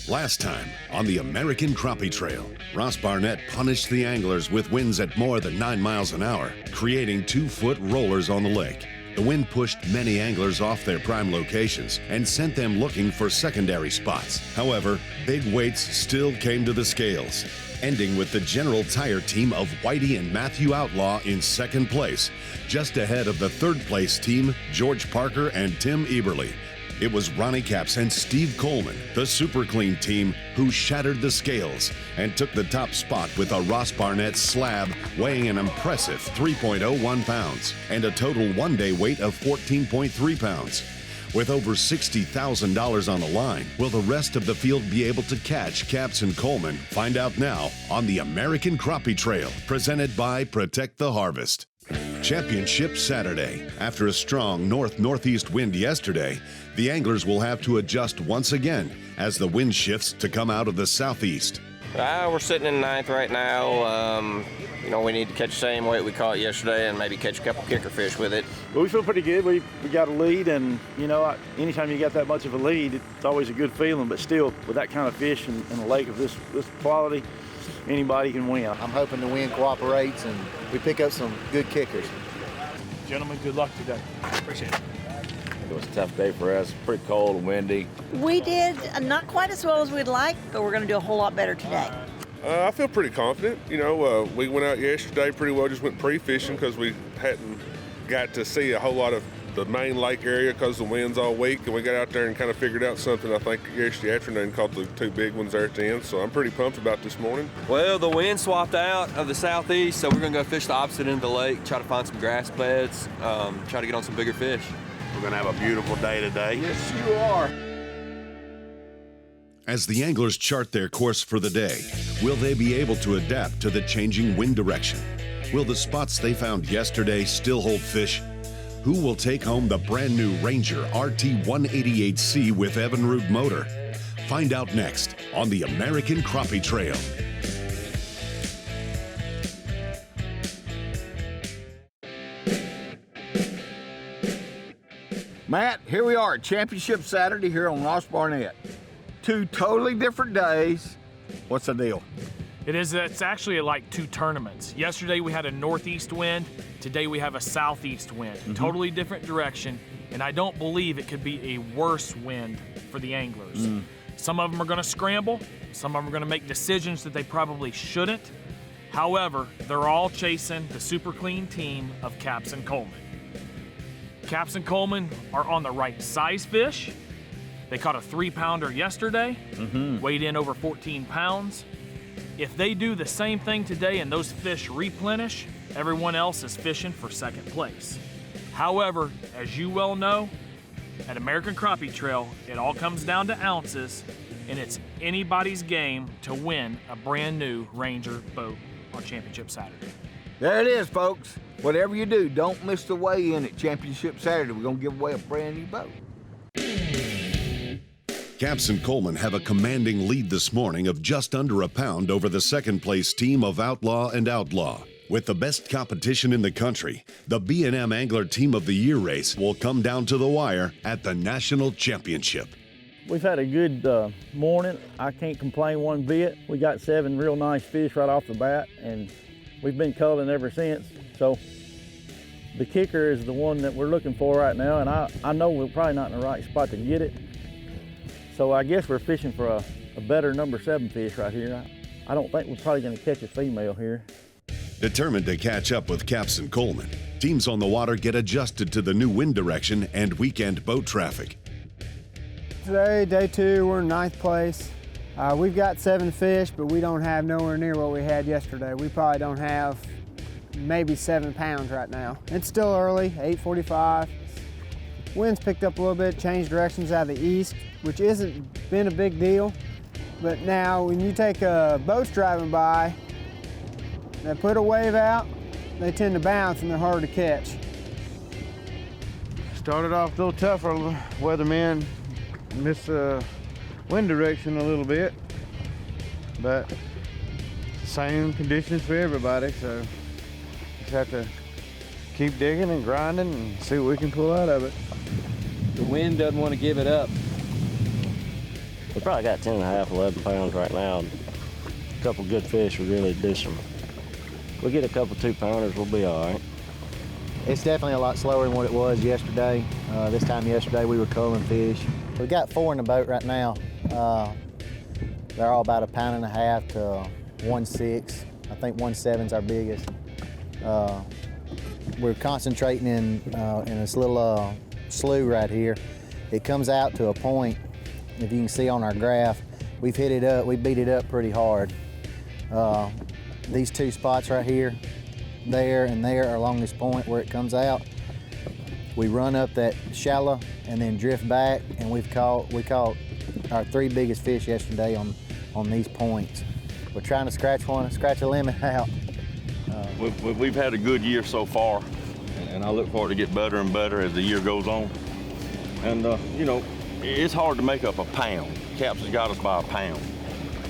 Last time on the American Crappie Trail, Ross Barnett punished the anglers with winds at more than 9 miles an hour, creating 2-foot rollers on the lake. The wind pushed many anglers off their prime locations and sent them looking for secondary spots. However, big weights still came to the scales, ending with the General Tire team of Whitey and Matthew Outlaw in second place, just ahead of the third place team, George Parker and Tim Eberly. It was Ronnie Capps and Steve Coleman, the Super Clean team, who shattered the scales and took the top spot with a Ross Barnett slab weighing an impressive 3.01 pounds and a total one-day weight of 14.3 pounds. With over $60,000 on the line, will the rest of the field be able to catch Capps and Coleman? Find out now on the American Crappie Trail, presented by Protect the Harvest. Championship Saturday. After a strong north-northeast wind yesterday, the anglers will have to adjust once again as the wind shifts to come out of the southeast. We're sitting in ninth right now. We need to catch the same weight we caught yesterday and maybe catch a couple kicker fish with it. Well, we feel pretty good. We got a lead, and anytime you got that much of a lead, it's always a good feeling. But still, with that kind of fish in a lake of this quality, anybody can win. I'm hoping the wind cooperates and we pick up some good kickers. Gentlemen, good luck today. Appreciate it. It was a tough day for us, pretty cold and windy. We did not quite as well as we'd like, but we're going to do a whole lot better today. I feel pretty confident. We went out yesterday pretty well, just went pre-fishing because we hadn't got to see a whole lot of the main lake area because the wind's all weak, and we got out there and kind of figured out something, I think, yesterday afternoon, caught the 2 big ones there at the end, so I'm pretty pumped about this morning. Well, the wind swapped out of the southeast, so we're going to go fish the opposite end of the lake, try to find some grass beds, try to get on some bigger fish. We're going to have a beautiful day today. Yes, you are. As the anglers chart their course for the day, will they be able to adapt to the changing wind direction? Will the spots they found yesterday still hold fish? Who will take home the brand new Ranger RT188C with Evinrude motor? Find out next on the American Crappie Trail. Matt, here we are at Championship Saturday here on Ross Barnett. 2 totally different days. What's the deal? It's actually like 2 tournaments. Yesterday we had a northeast wind. Today we have a southeast wind. Totally different direction, and I don't believe it could be a worse wind for the anglers. Some of them are gonna scramble. Some of them are gonna make decisions that they probably shouldn't. However, they're all chasing the Super Clean team of Capps and Coleman. Capps and Coleman are on the right size fish. They caught a 3-pounder yesterday, weighed in over 14 pounds. If they do the same thing today and those fish replenish, everyone else is fishing for second place. However, as you well know, at American Crappie Trail, it all comes down to ounces, and it's anybody's game to win a brand new Ranger boat on Championship Saturday. There it is, folks. Whatever you do, don't miss the weigh-in at Championship Saturday. We're going to give away a brand new boat. Capps and Coleman have a commanding lead this morning of just under a pound over the second place team of Outlaw and Outlaw. With the best competition in the country, the B&M Angler Team of the Year race will come down to the wire at the National Championship. We've had a good morning. I can't complain one bit. We got 7 real nice fish right off the bat, and we've been culling ever since. So the kicker is the one that we're looking for right now, and I know we're probably not in the right spot to get it. So I guess we're fishing for a better number 7 fish right here. I don't think we're probably gonna catch a female here. Determined to catch up with Capps and Coleman, teams on the water get adjusted to the new wind direction and weekend boat traffic. Today, day 2, we're in 9th place. We've got 7 fish, but we don't have nowhere near what we had yesterday. We probably don't have maybe 7 pounds right now. It's still early, 8:45. Wind's picked up a little bit, changed directions out of the east, which isn't been a big deal. But now when you take boats driving by, they put a wave out, they tend to bounce and they're hard to catch. Started off a little tougher, weathermen missed wind direction a little bit, but same conditions for everybody, so just have to keep digging and grinding and see what we can pull out of it. The wind doesn't want to give it up. Well, probably got 10 and a half, 11 pounds right now. A couple good fish will really do some. We get a couple 2-pounders, we'll be all right. It's definitely a lot slower than what it was yesterday. This time yesterday we were culling fish. We got 4 in the boat right now. They're all about 1.5 pounds to 1.6. I think 1.7's our biggest. We're concentrating in this little slough right here. It comes out to a point, if you can see on our graph, we've hit it up, we beat it up pretty hard. These 2 spots right here, there and there are along this point where it comes out. We run up that shallow and then drift back, and we caught our 3 biggest fish yesterday on these points. We're trying to scratch a limit out. We've had a good year so far, and I look forward to get better and better as the year goes on. And you know, it's hard to make up a pound. Capps has got us by a pound.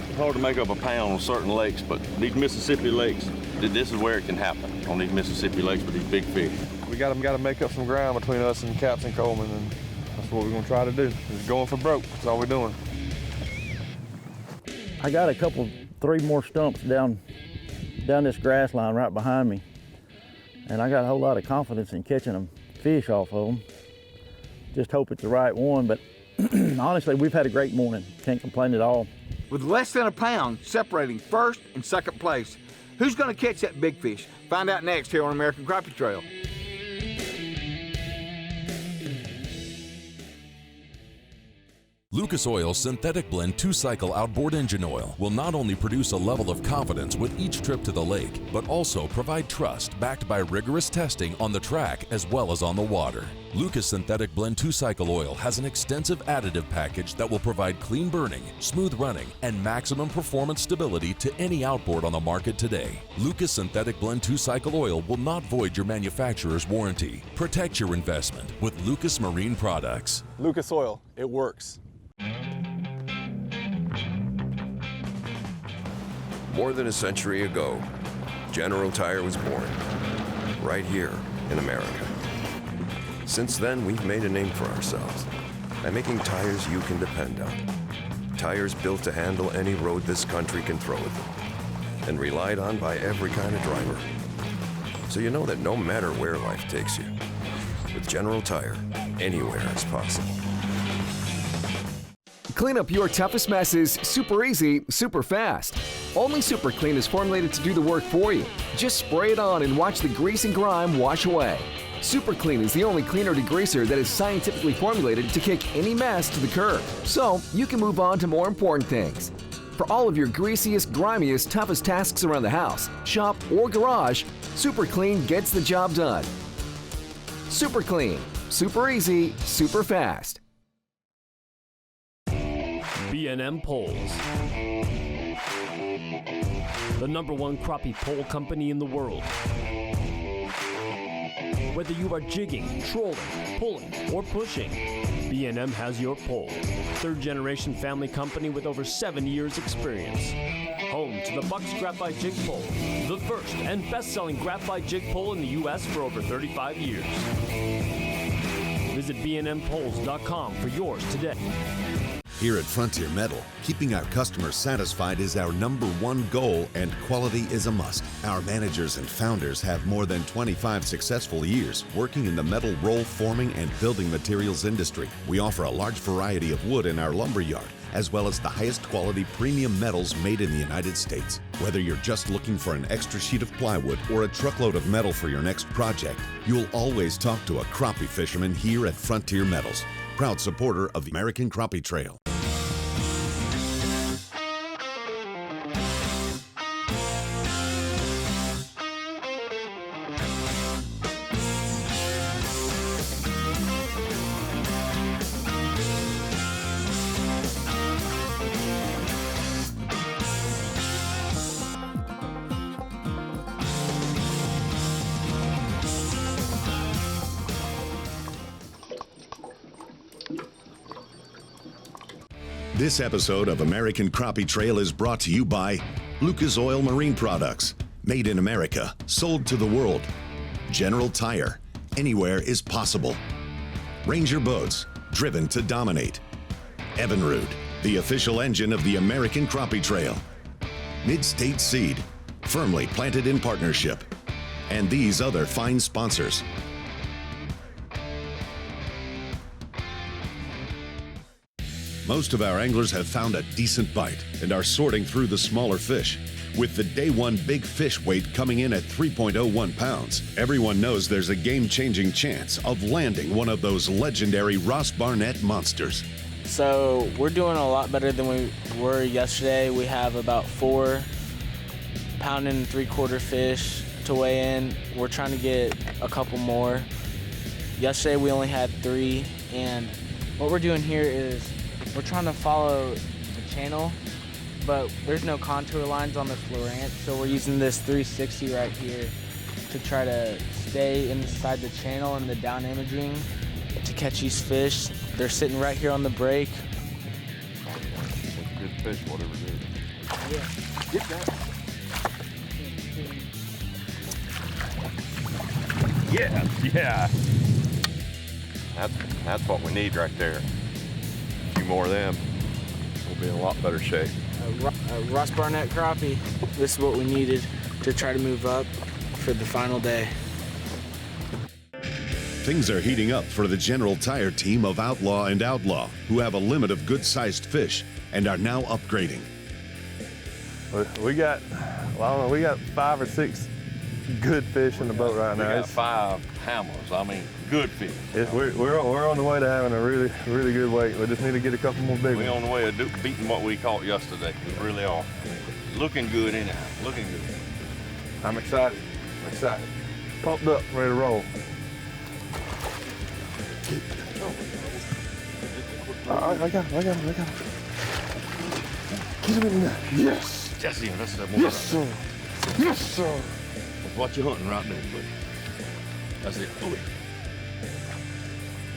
It's hard to make up a pound on certain lakes, but these Mississippi lakes, this is where it can happen, on these Mississippi lakes with these big fish. We got to make up some ground between us and Capps and Coleman, and that's what we're going to try to do. Just going for broke. That's all we're doing. I got a couple, 3 more stumps down this grass line right behind me, and I got a whole lot of confidence in catching them fish off of them. Just hope it's the right one, but honestly, we've had a great morning. Can't complain at all. With less than a pound separating first and second place, who's going to catch that big fish? Find out next here on American Crappie Trail. Lucas Oil's Synthetic Blend 2-Cycle Outboard Engine Oil will not only produce a level of confidence with each trip to the lake, but also provide trust backed by rigorous testing on the track as well as on the water. Lucas Synthetic Blend 2-Cycle Oil has an extensive additive package that will provide clean burning, smooth running, and maximum performance stability to any outboard on the market today. Lucas Synthetic Blend 2-Cycle Oil will not void your manufacturer's warranty. Protect your investment with Lucas Marine Products. Lucas Oil, it works. More than a century ago, General Tire was born, right here in America. Since then, we've made a name for ourselves by making tires you can depend on. Tires built to handle any road this country can throw at them, and relied on by every kind of driver. So you know that no matter where life takes you, with General Tire, anywhere is possible. Clean up your toughest messes super easy, super fast. Only Super Clean is formulated to do the work for you. Just spray it on and watch the grease and grime wash away. Super Clean is the only cleaner degreaser that is scientifically formulated to kick any mess to the curb, so you can move on to more important things. For all of your greasiest, grimiest, toughest tasks around the house, shop, or garage, Super Clean gets the job done. Super Clean. Super easy, super fast. B&M Poles, the #1 crappie pole company in the world. Whether you are jigging, trolling, pulling, or pushing, B&M has your pole. 3rd-generation family company with over 7 years experience. Home to the Bucks Graphite Jig Pole, the first and best-selling graphite jig pole in the U.S. for over 35 years. Visit bnmpoles.com for yours today. Here at Frontier Metal, keeping our customers satisfied is our #1 goal, and quality is a must. Our managers and founders have more than 25 successful years working in the metal roll forming and building materials industry. We offer a large variety of wood in our lumber yard, as well as the highest quality premium metals made in the United States. Whether you're just looking for an extra sheet of plywood or a truckload of metal for your next project, you'll always talk to a crappie fisherman here at Frontier Metals, proud supporter of the American Crappie Trail. This episode of American Crappie Trail is brought to you by Lucas Oil Marine Products, made in America, sold to the world. General Tire, anywhere is possible. Ranger Boats, driven to dominate. Evinrude, the official engine of the American Crappie Trail. Mid-State Seed, firmly planted in partnership. And these other fine sponsors. Most of our anglers have found a decent bite and are sorting through the smaller fish. With the day one big fish weight coming in at 3.01 pounds, everyone knows there's a game-changing chance of landing one of those legendary Ross Barnett monsters. So we're doing a lot better than we were yesterday. We have about 4 pound and 3/4 fish to weigh in. We're trying to get a couple more. Yesterday we only had 3, and what we're doing here is we're trying to follow the channel, but there's no contour lines on the fluorant, so we're using this 360 right here to try to stay inside the channel and the down imaging to catch these fish. They're sitting right here on the break. Good fish, whatever it is. Yeah. Get that. Yeah. That's what we need right there. A few more of them, we'll be in a lot better shape. Ross Barnett crappie. This is what we needed to try to move up for the final day. Things are heating up for the General Tire team of Outlaw and Outlaw, who have a limit of good-sized fish and are now upgrading. We got 5 or 6 good fish in the boat right now. We got 5 hammers. I mean, good fish. We're on the way to having a really good weight. We just need to get a couple more big ones. We're on the way of beating what we caught yesterday. We really are. Looking good anyhow. Looking good. I'm excited. Pumped up, ready to roll. I got him. Get him in there. Yes. Jesse, that's the Yes, sir. Yes, sir. That's what you're hunting right there, buddy. That's it. Oh,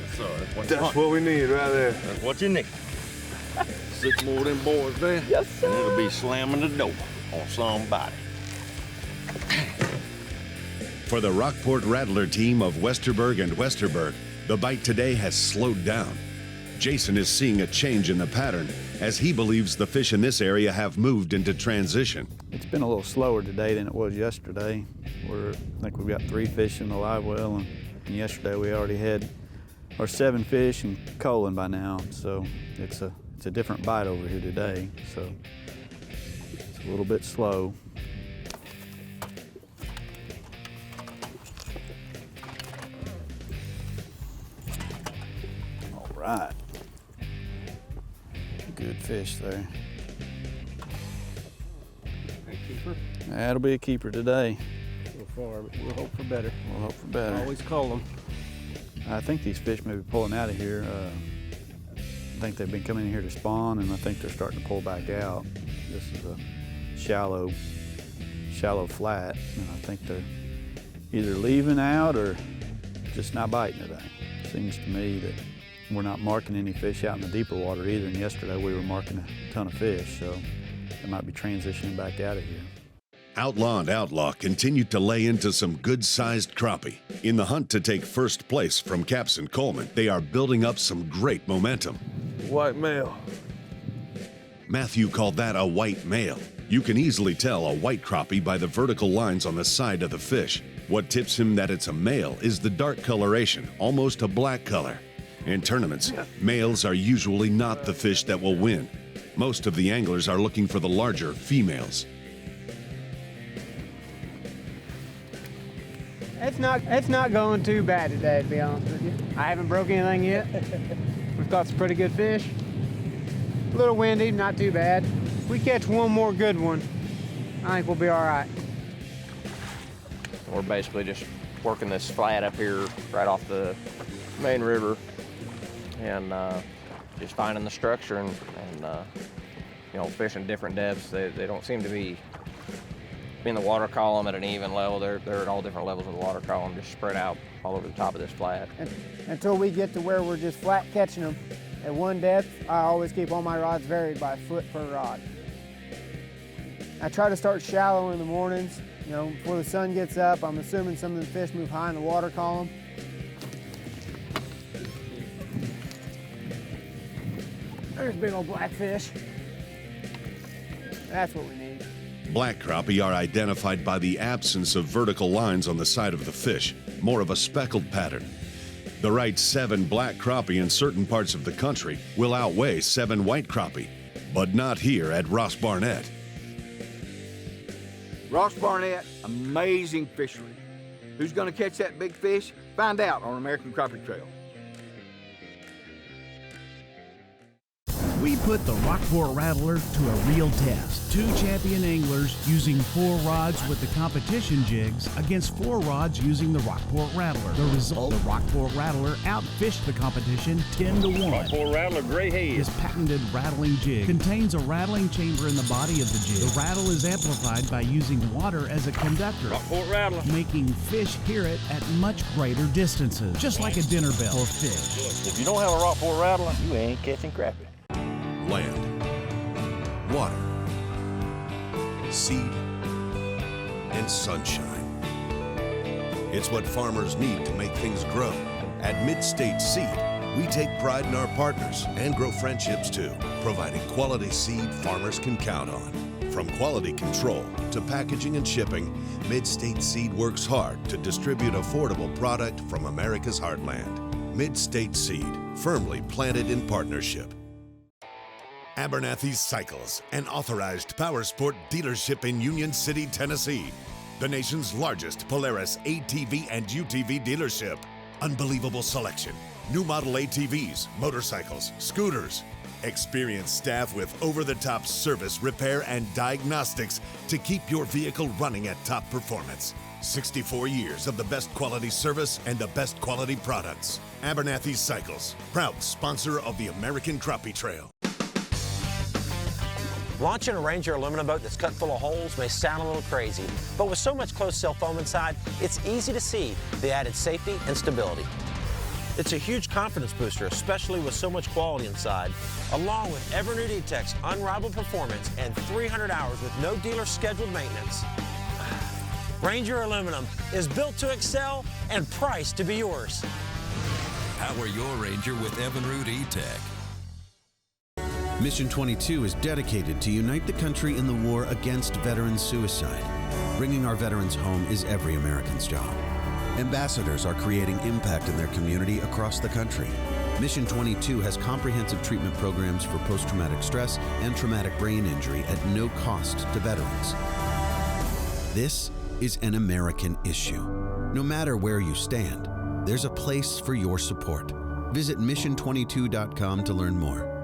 yes, sir. That's what we need right there. That's what you need. 6 more of them boys there. Yes, sir. And it'll be slamming the door on somebody. For the Rockport Rattler team of Westerberg and Westerberg, the bite today has slowed down. Jason is seeing a change in the pattern as he believes the fish in this area have moved into transition. It's been a little slower today than it was yesterday. I think we've got 3 fish in the live well, and yesterday we already had our 7 fish in Coleman by now. So it's a different bite over here today. So it's a little bit slow. All right. Good fish there. That'll be a keeper today. So far, but we'll hope for better. We'll hope for better. Always call them. I think these fish may be pulling out of here. I think they've been coming in here to spawn, and I think they're starting to pull back out. This is a shallow flat, and I think they're either leaving out or just not biting today. Seems to me that we're not marking any fish out in the deeper water either, and yesterday we were marking a ton of fish, so they might be transitioning back out of here. Outlaw and Outlaw continue to lay into some good-sized crappie. In the hunt to take first place from Capps and Coleman, they are building up some great momentum. White male. Matthew called that a white male. You can easily tell a white crappie by the vertical lines on the side of the fish. What tips him that it's a male is the dark coloration, almost a black color. In tournaments, males are usually not the fish that will win. Most of the anglers are looking for the larger females. It's not going too bad today, to be honest with you. I haven't broke anything yet. We've caught some pretty good fish. A little windy, not too bad. If we catch one more good one, I think we'll be all right. We're basically just working this flat up here right off the main river and just finding the structure and you know, fishing different depths. They don't seem to be in the water column at an even level. They're at all different levels of the water column, just spread out all over the top of this flat. Until we get to where we're just flat catching them at one depth, I always keep all my rods varied by a foot per rod. I try to start shallow in the mornings, you know, before the sun gets up. I'm assuming some of the fish move high in the water column. there's big old blackfish. That's what we need. Black crappie are identified by the absence of vertical lines on the side of the fish, more of a speckled pattern. The right 7 black crappie in certain parts of the country will outweigh 7 white crappie, but not here at Ross Barnett. Ross Barnett, amazing fishery. Who's gonna catch that big fish? Find out on American Crappie Trail. We put the Rockport Rattler to a real test. 2 champion anglers using 4 rods with the competition jigs against 4 rods using the Rockport Rattler. The result, the Rockport Rattler outfished the competition 10-1. Rockport Rattler, gray head. His patented rattling jig contains a rattling chamber in the body of the jig. The rattle is amplified by using water as a conductor, Rockport Rattler, making fish hear it at much greater distances, just like a dinner bell for fish. If you don't have a Rockport Rattler, you ain't catching crappie. Land, water, seed, and sunshine. It's what farmers need to make things grow. At Mid-State Seed, we take pride in our partners and grow friendships too, providing quality seed farmers can count on. From quality control to packaging and shipping, Mid-State Seed works hard to distribute affordable product from America's heartland. Mid-State Seed, firmly planted in partnership. Abernathy's Cycles, an authorized powersport dealership in Union City, Tennessee. The nation's largest Polaris ATV and UTV dealership. Unbelievable selection. New model ATVs, motorcycles, scooters. Experienced staff with over-the-top service, repair, and diagnostics to keep your vehicle running at top performance. 64 years of the best quality service and the best quality products. Abernathy's Cycles, proud sponsor of the American Crappie Trail. Launching a Ranger aluminum boat that's cut full of holes may sound a little crazy, but with so much closed-cell foam inside, it's easy to see the added safety and stability. It's a huge confidence booster, especially with so much quality inside, along with ever-new D-Tech's unrivaled performance and 300 hours with no dealer scheduled maintenance. Ranger aluminum is built to excel and priced to be yours. Power your Ranger with Evinrude E-Tech. Mission 22 is dedicated to unite the country in the war against veteran suicide. Bringing our veterans home is every American's job. Ambassadors are creating impact in their community across the country. Mission 22 has comprehensive treatment programs for post-traumatic stress and traumatic brain injury at no cost to veterans. This is an American issue. No matter where you stand, there's a place for your support. Visit mission22.com to learn more.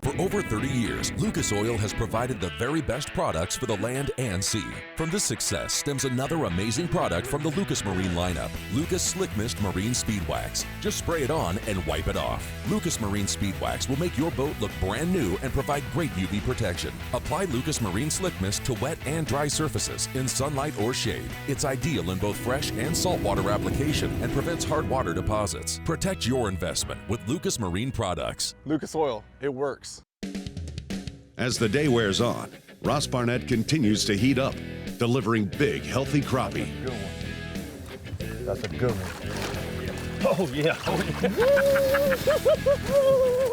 For over 30 years, Lucas Oil has provided the very best products for the land and sea. From this success stems another amazing product from the Lucas Marine lineup, Lucas Slick Mist Marine Speed Wax. Just spray it on and wipe it off. Lucas Marine Speed Wax will make your boat look brand new and provide great UV protection. Apply Lucas Marine Slick Mist to wet and dry surfaces, in sunlight or shade. It's ideal in both fresh and saltwater application and prevents hard water deposits. Protect your investment with Lucas Marine products. Lucas Oil, it works. As the day wears on, Ross Barnett continues to heat up, delivering big, healthy crappie. That's a good one. Oh, yeah.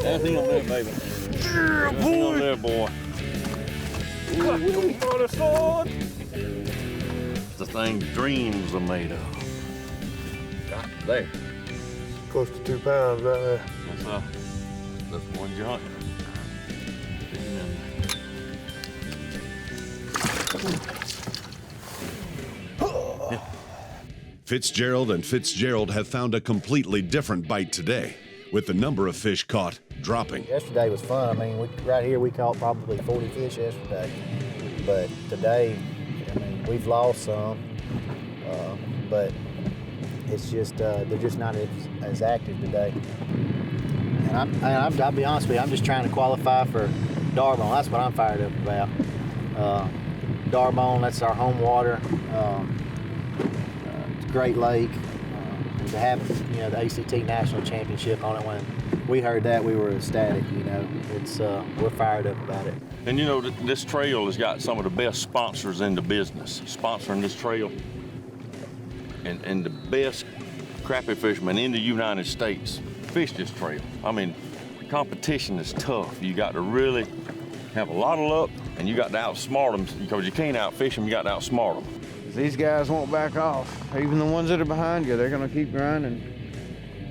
That thing on there, baby. Yeah, that thing on there, boy. It's the thing dreams are made of. Got there. Close to 2 pounds right there. That's one junk. Fitzgerald and Fitzgerald have found a completely different bite today, with the number of fish caught dropping. Yesterday was fun. I mean, right here we caught probably 40 fish yesterday, but today, I mean, we've lost some, but it's just they're just not as active today. And I'll be honest with you, I'm just trying to qualify for Darbone. That's what I'm fired up about. Darbone, that's our home water. It's a great lake. And to have the ACT National Championship on it, when we heard that, we were ecstatic. It's we're fired up about it. And this trail has got some of the best sponsors in the business, sponsoring this trail, and the best crappie fishermen in the United States fish this trail. I mean, competition is tough. You got to really have a lot of luck, and you got to outsmart them because you can't outfish them. You got to outsmart them. These guys won't back off. Even the ones that are behind you, they're gonna keep grinding.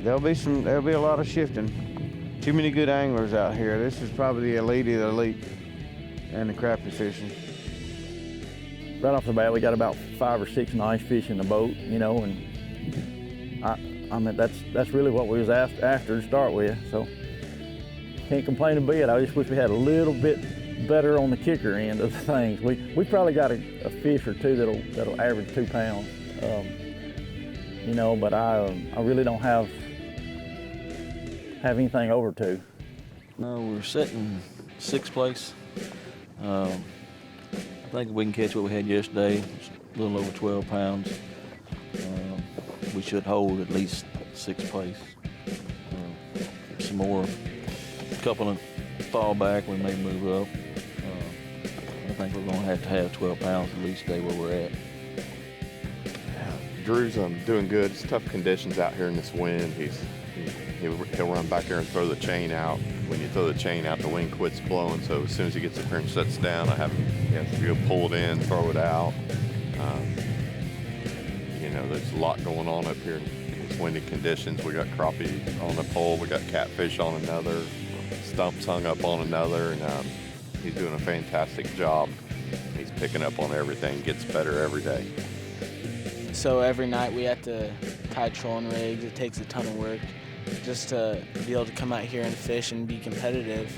There'll be a lot of shifting. Too many good anglers out here. This is probably the elite of the elite and the crappie fishing. Right off the bat, we got about 5 or 6 nice fish in the boat, you know, and I mean that's really what we was after to start with. So can't complain a bit. I just wish we had a little bit better on the kicker end of things. We probably got a fish or two that'll average 2 pounds, you know. But I really don't have anything over 2. No, we're sitting 6th place. I think we can catch what we had yesterday, a little over 12 pounds. We should hold at least 6th place. Some more, a couple of fall back, we may move up. I think we're going to have 12 pounds at least stay where we're at. Drew's doing good. It's tough conditions out here in this wind. He'll run back there and throw the chain out. When you throw the chain out, the wind quits blowing. So as soon as he gets up here and sets down, I have him go pull it in, throw it out. You know, there's a lot going on up here in these windy conditions. We got crappie on a pole. We got catfish on another. Stumps hung up on another, and he's doing a fantastic job. He's picking up on everything, gets better every day. So every night we have to tie trolling rigs. It takes a ton of work just to be able to come out here and fish and be competitive.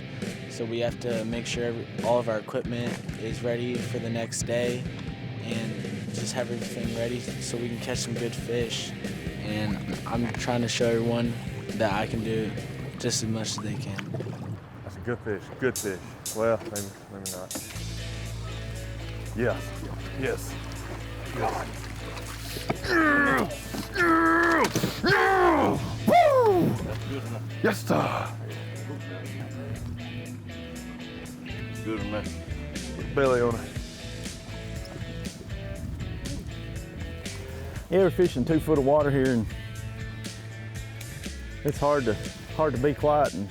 So we have to make sure all of our equipment is ready for the next day and just have everything ready so we can catch some good fish. And I'm trying to show everyone that I can do just as much as they can. That's a good fish, good fish. Well, maybe not. Yes, yes. God. Woo! Yes, sir. Good enough. Belly on it. Yeah, we're fishing 2 foot of water here, and it's hard to be quiet and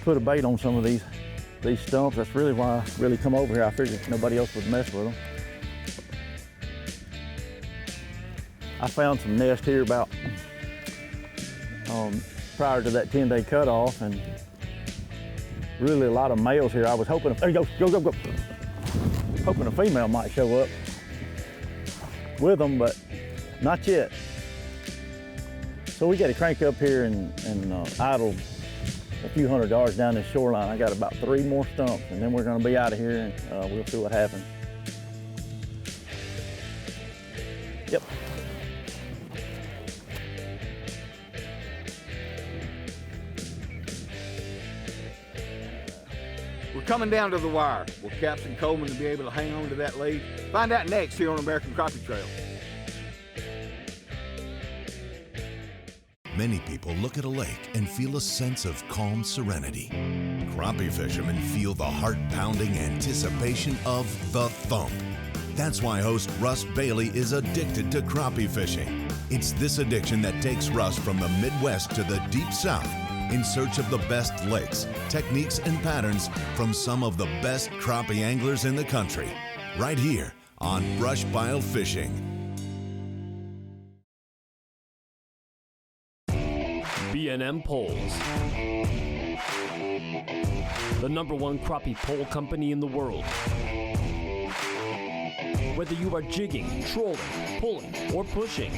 put a bait on some of these stumps. That's really why I really come over here. I figured nobody else would mess with them. I found some nest here about prior to that 10-day cutoff, and really a lot of males here. I was hoping, there you go. Hoping a female might show up with them, but not yet. So we got to crank up here and idle a few hundred yards down this shoreline. I got about 3 more stumps, and then we're going to be out of here, and we'll see what happens. Yep. We're coming down to the wire. Will Capps Coleman be able to hang on to that lead? Find out next here on American Crappie Trail. Many people look at a lake and feel a sense of calm serenity. Crappie fishermen feel the heart-pounding anticipation of the thump. That's why host Russ Bailey is addicted to crappie fishing. It's this addiction that takes Russ from the Midwest to the Deep South in search of the best lakes, techniques, and patterns from some of the best crappie anglers in the country, right here on Brush Pile Fishing. B&M Poles, the #1 crappie pole company in the world. Whether you are jigging, trolling, pulling, or pushing,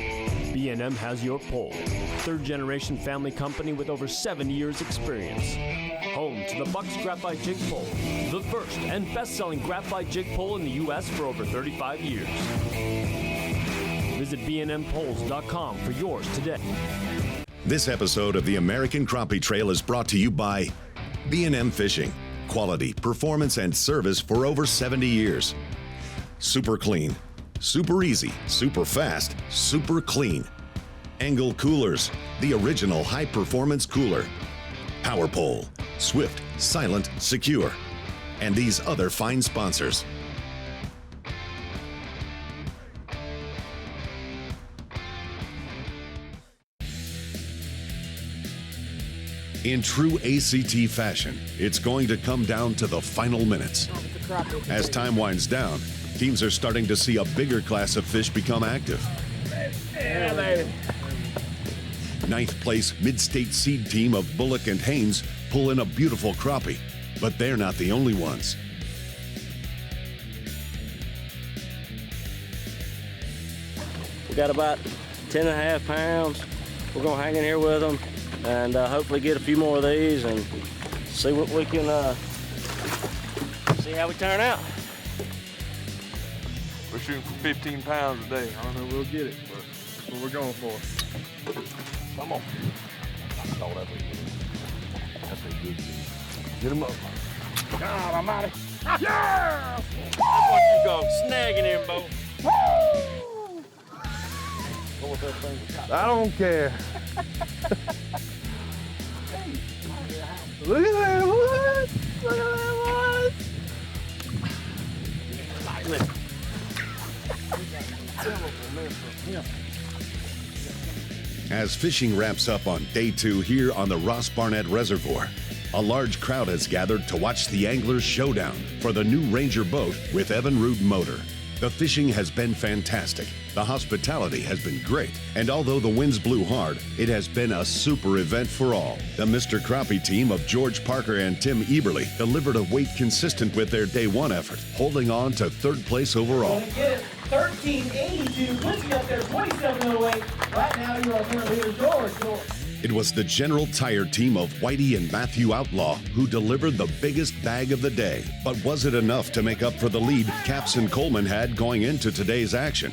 B&M has your pole. 3rd-generation family company with over 7 years experience. Home to the Bucks Graphite Jig Pole, the first and best-selling graphite jig pole in the U.S. for over 35 years. Visit bnmpoles.com for yours today. This episode of the American Crappie Trail is brought to you by B&M Fishing. Quality, performance, and service for over 70 years. Super clean, super easy, super fast, super clean. Angle Coolers, the original high-performance cooler. Power Pole, swift, silent, secure. And these other fine sponsors. In true ACT fashion, it's going to come down to the final minutes. As time winds down, teams are starting to see a bigger class of fish become active. Yeah, baby. Ninth place mid-state seed team of Bullock and Haynes pull in a beautiful crappie, but they're not the only ones. We got about 10.5 pounds. We're gonna hang in here with them and hopefully get a few more of these and see what we can, see how we turn out. We're shooting for 15 pounds a day. I don't know if we'll get it, but that's what we're going for. Come on. That's a good thing. Get him up. God almighty. Yeah! That's what you call snagging him, Bo. I don't care. Look at that, what? Look at that, what? As fishing wraps up on day 2 here on the Ross Barnett Reservoir, a large crowd has gathered to watch the anglers showdown for the new Ranger boat with Evinrude motor. The fishing has been fantastic. The hospitality has been great. And although the winds blew hard, it has been a super event for all. The Mr. Crappie team of George Parker and Tim Eberly delivered a weight consistent with their day 1 effort, holding on to 3rd place overall. Get it, 1382, puts you up there, 2708. Right now you're on here leader George. It was the General Tire team of Whitey and Matthew Outlaw who delivered the biggest bag of the day. But was it enough to make up for the lead Capps and Coleman had going into today's action?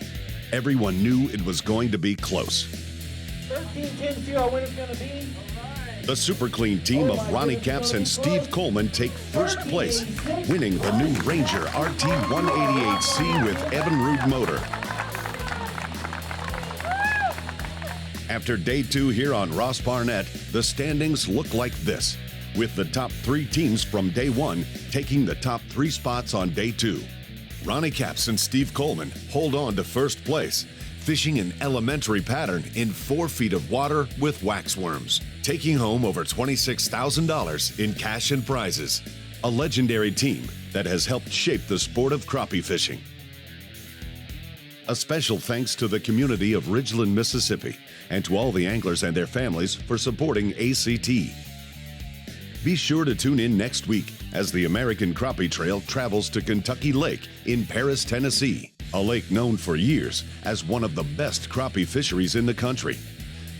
Everyone knew it was going to be close. 13-10, see our winner's going to be. The Super Clean team of Ronnie Capps and Steve Coleman take 1st place, winning the new Ranger RT 188C with Evinrude motor. After day 2 here on Ross Barnett, the standings look like this, with the top 3 teams from day 1 taking the top 3 spots on day 2. Ronnie Capps and Steve Coleman hold on to 1st place, fishing an elementary pattern in 4 feet of water with waxworms, taking home over $26,000 in cash and prizes. A legendary team that has helped shape the sport of crappie fishing. A special thanks to the community of Ridgeland, Mississippi, and to all the anglers and their families for supporting ACT. Be sure to tune in next week as the American Crappie Trail travels to Kentucky Lake in Paris, Tennessee, a lake known for years as one of the best crappie fisheries in the country.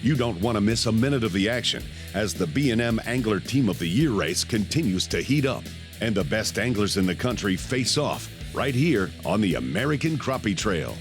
You don't want to miss a minute of the action as the B&M Angler Team of the Year race continues to heat up, and the best anglers in the country face off right here on the American Crappie Trail.